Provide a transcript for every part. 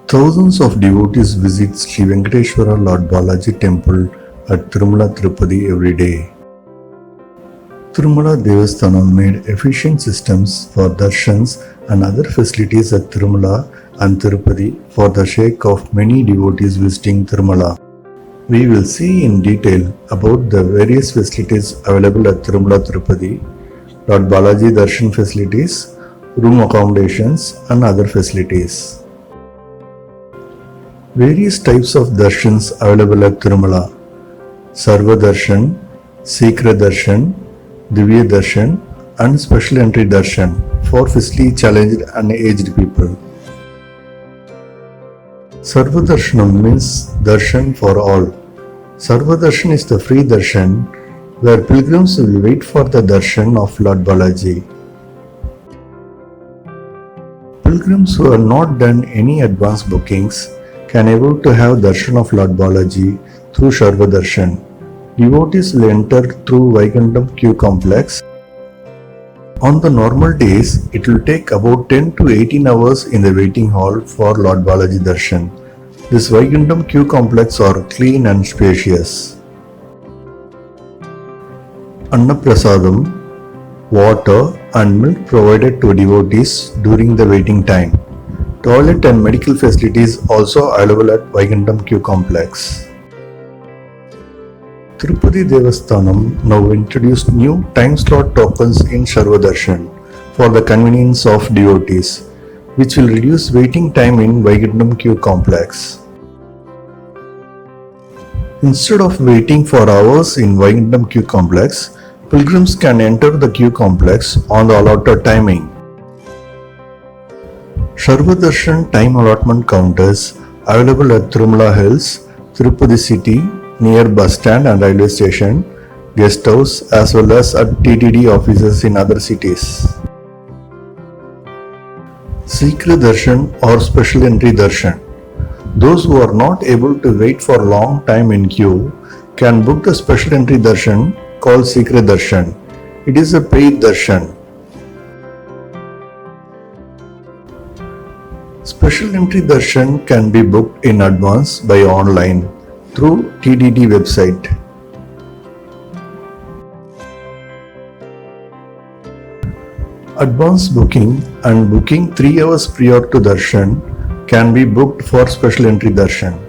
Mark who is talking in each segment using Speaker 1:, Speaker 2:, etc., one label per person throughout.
Speaker 1: Thousands of devotees visit Sri Venkateshwara Lord Balaji temple at Tirumala Tirupati every day. Tirumala Devasthanam made efficient systems for darshans and other facilities at Tirumala and Tirupati for the sake of many devotees visiting Tirumala. We will see in detail about the various facilities available at Tirumala Tirupati, Lord Balaji Darshan facilities, room accommodations and other facilities. Various types of darshans available at Tirumala: Sarva Darshan, Sikra Darshan, Divya Darshan and Special Entry Darshan for physically challenged and aged people. Sarva Darshanam means darshan for all. Sarva Darshan is the free darshan where pilgrims will wait for the darshan of Lord Balaji. Pilgrims who have not done any advance bookings can able to have darshan of Lord Balaji through Sarva Darshan. Devotees will enter through Vaikuntham queue complex. On the normal days, it will take about 10 to 18 hours in the waiting hall for Lord Balaji Darshan. This Vaikuntham queue complex are clean and spacious. Annaprasadam, water and milk provided to devotees during the waiting time. Toilet and medical facilities also available at Vaikuntham queue complex. Tirupati Devasthanam now introduced new time slot tokens in Sarva Darshan for the convenience of devotees, which will reduce waiting time in Vaikuntham queue complex. Instead of waiting for hours in Vaikuntham queue complex, pilgrims can enter the queue complex on the allotted timing. Sarva Darshan time allotment counters available at Tirumala Hills, Tirupati City, near bus stand and railway station, guest house as well as at TTD offices in other cities. Sikra Darshan or Special Entry Darshan. Those who are not able to wait for long time in queue can book the Special Entry Darshan called Sikra Darshan. It is a paid darshan. Special Entry Darshan can be booked in advance by online through TDD website. Advance booking and booking 3 hours prior to darshan can be booked for Special Entry Darshan.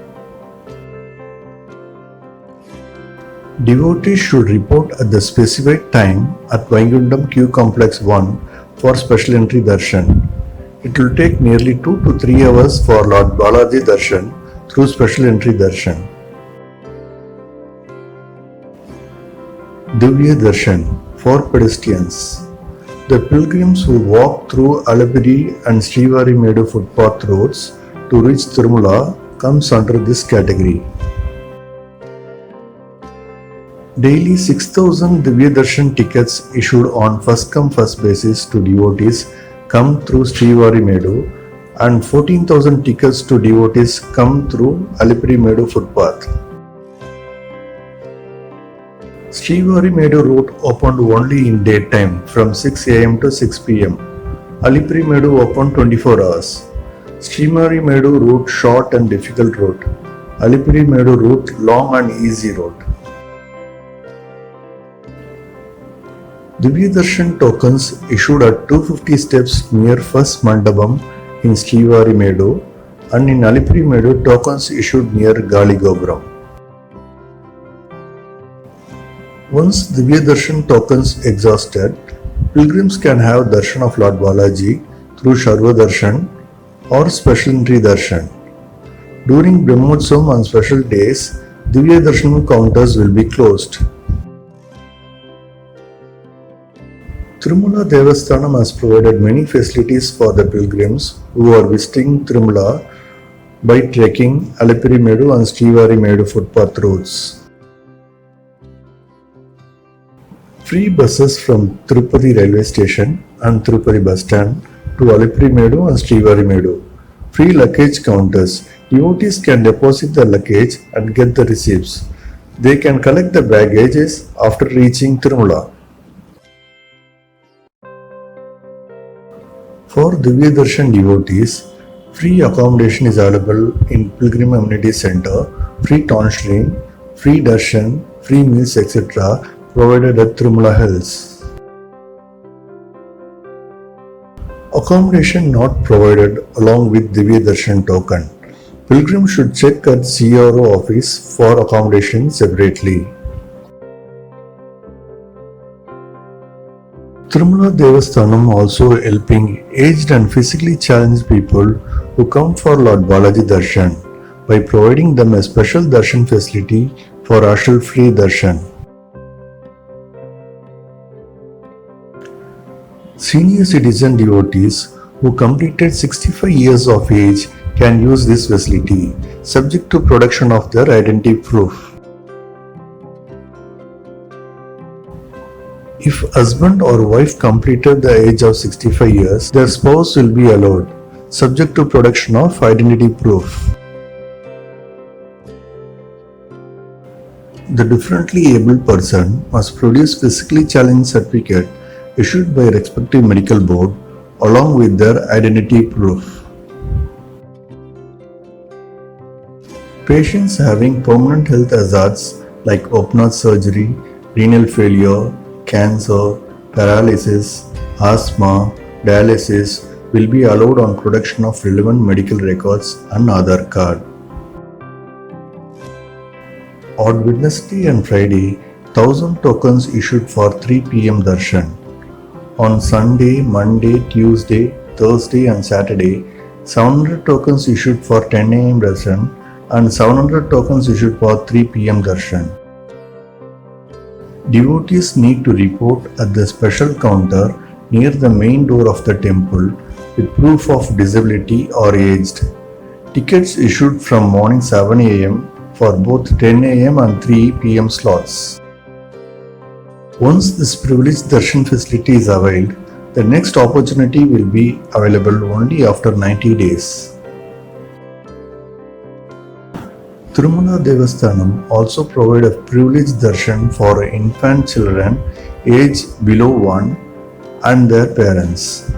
Speaker 1: Devotees should report at the specified time at Vaikuntham queue complex 1 for Special Entry Darshan. It will take nearly 2 to 3 hours for Lord Balaji Darshan through Special Entry Darshan. Divya Darshan for pedestrians. The pilgrims who walk through Alapiri and Srivari-Medu footpath roads to reach Tirumala comes under this category. Daily 6,000 Divya Darshan tickets issued on first come first basis to devotees come through Srivari-Medu and 14,000 tickets to devotees come through Alapiri-Medu footpath. Srivari-Medu route opened only in daytime from 6 am to 6 pm. Alapiri-Medu opened 24 hours. Srivari-Medu route short and difficult route. Alapiri-Medu route long and easy route. Divya Darshan tokens issued at 250 steps near first Mandapam in Srivari-Medu and in Alapiri-Medu tokens issued near Gali Gopuram. Once Divya Darshan tokens exhausted, pilgrims can have darshan of Lord Balaji through Sarva Darshan or Special Entry Darshan. During Brahmotsavam on special days, Divya Darshan counters will be closed. Tirumala Devasthanam has provided many facilities for the pilgrims who are visiting Tirumala by trekking Alapiri-Medu and Srivari-Medu footpath roads. Free buses from Tirupati railway station and Tirupati bus stand to Alapiri-Medu and Srivari-Medu. Free luggage counters. Devotees can deposit their luggage and get the receipts. They can collect the baggages after reaching Tirumala. For Divya Darshan devotees, Free accommodation is available in Pilgrim Amenity Center, free counseling, free darshan, free meals, etc. provided at Tirumala Hills. Accommodation not provided along with Divya Darshan token. Pilgrim should check at CRO office for accommodation separately. Tirumala Devasthanam also helping aged and physically challenged people who come for Lord Balaji Darshan by providing them a special darshan facility for hassle-free darshan. Senior citizen devotees who completed 65 years of age can use this facility, subject to production of their identity proof. If husband or wife completed the age of 65 years, their spouse will be allowed, subject to production of identity proof. The differently abled person must produce physically challenged certificate issued by a respective medical board along with their identity proof. Patients having permanent health hazards like open heart surgery, renal failure, cancer, paralysis, asthma, dialysis will be allowed on production of relevant medical records and Aadhaar card. On Wednesday and Friday, 1000 tokens issued for 3 p.m. darshan. On Sunday, Monday, Tuesday, Thursday and Saturday, 700 tokens issued for 10 a.m. darshan and 700 tokens issued for 3 p.m. darshan. Devotees need to report at the special counter near the main door of the temple with proof of disability or aged. Tickets issued from morning 7 a.m. for both 10 a.m. and 3 p.m. slots. Once this privileged darshan facility is availed, the next opportunity will be available only after 90 days. Tirumala Devasthanam also provide a privileged darshan for infant children aged below 1 and their parents.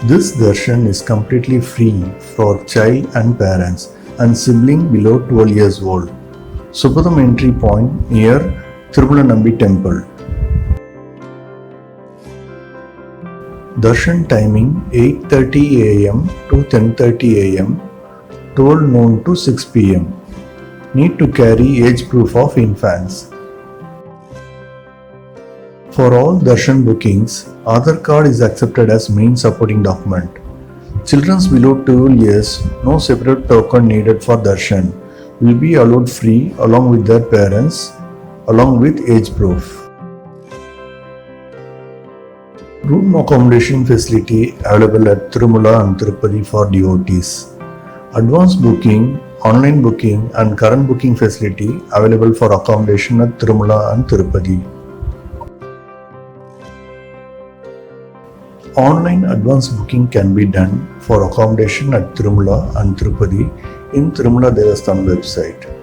Speaker 1: This darshan is completely free for child and parents and sibling below 12 years old. Supadam entry point near Tirumala Nambi temple. Darshan timing 8:30 a.m. to 10:30 a.m. 12 noon to 6 p.m. Need to carry age proof of infants. For all darshan bookings, Aadhaar card is accepted as main supporting document. Children below 12 years, no separate token needed for darshan, will be allowed free along with their parents, along with age proof. Room accommodation facility available at Tirumala and Tirupati for devotees. Advance booking, online booking and current booking facility available for accommodation at Tirumala and Tirupati. Online advance booking can be done for accommodation at Tirumala and Tirupati in Tirumala Devasthanam website.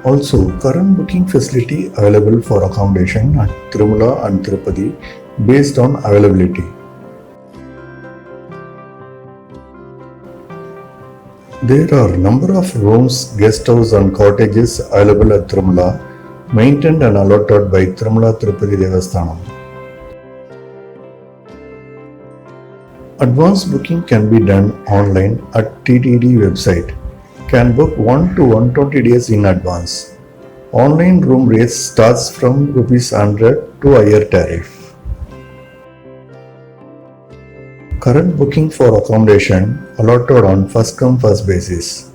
Speaker 1: Also, current booking facility available for accommodation at Tirumala and Tirupati based on availability. There are number of rooms, guest house and cottages available at Tirumala, maintained and allotted by Tirumala Tirupati Devasthanam. Advance booking can be done online at TTD website. Can book 1 to 120 days in advance. Online room rates starts from ₹100 to higher tariff. Current booking for accommodation allotted on first come first basis.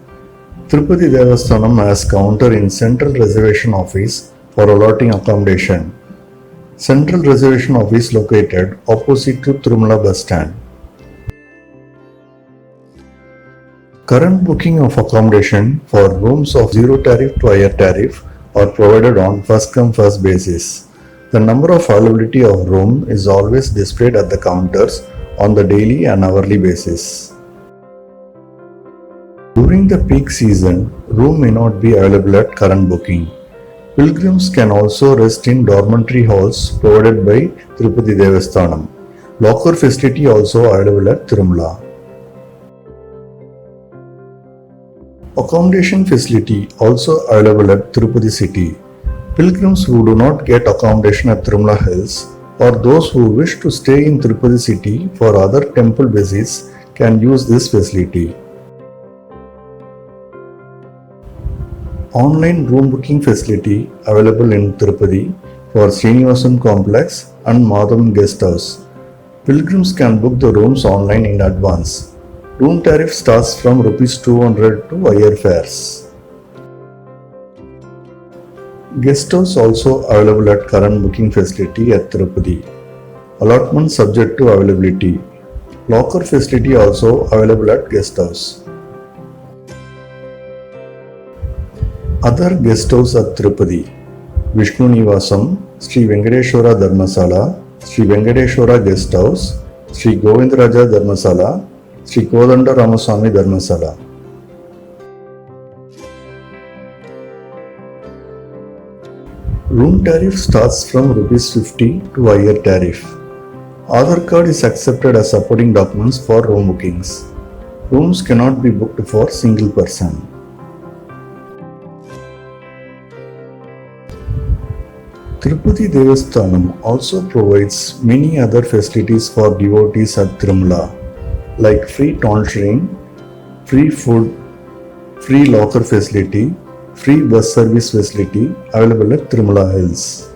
Speaker 1: Tirupati Devasthanam has counter in Central Reservation Office for allotting accommodation. Central Reservation Office located opposite to Tirumala bus stand. Current booking of accommodation for rooms of zero tariff to higher tariff are provided on first come first basis. The number of availability of room is always displayed at the counters on the daily and hourly basis. During the peak season, room may not be available at current booking. Pilgrims can also rest in dormitory halls provided by Tirupati Devasthanam. Locker facility also available at Tirumala. Accommodation facility also available at Tirupati city. Pilgrims who do not get accommodation at Tirumala Hills or those who wish to stay in Tirupati city for other temple visits can use this facility. Online room booking facility available in Tirupati for Srinivasam Complex and Madham Guest House. Pilgrims can book the rooms online in advance. Room tariff starts from Rs 200 to higher fares. Guest house also available at current booking facility at Tirupati. Allotment subject to availability. Locker facility also available at guest house. Other guest house at Tirupati: Vishnu Nivasam, Sri Venkateshwara Dharmasala, Sri Venkateshwara Guest House, Sri Govindaraja Dharmasala, Sri Kodanda Ramaswamy Dharmasala. Room tariff starts from Rs 50 to higher tariff. Aadhaar card is accepted as supporting documents for room bookings. Rooms cannot be booked for single person. Tirupati Devasthanam also provides many other facilities for devotees at Tirumala, like free tonsuring, free food, free locker facility, free bus service facility available at Tirumala Hills.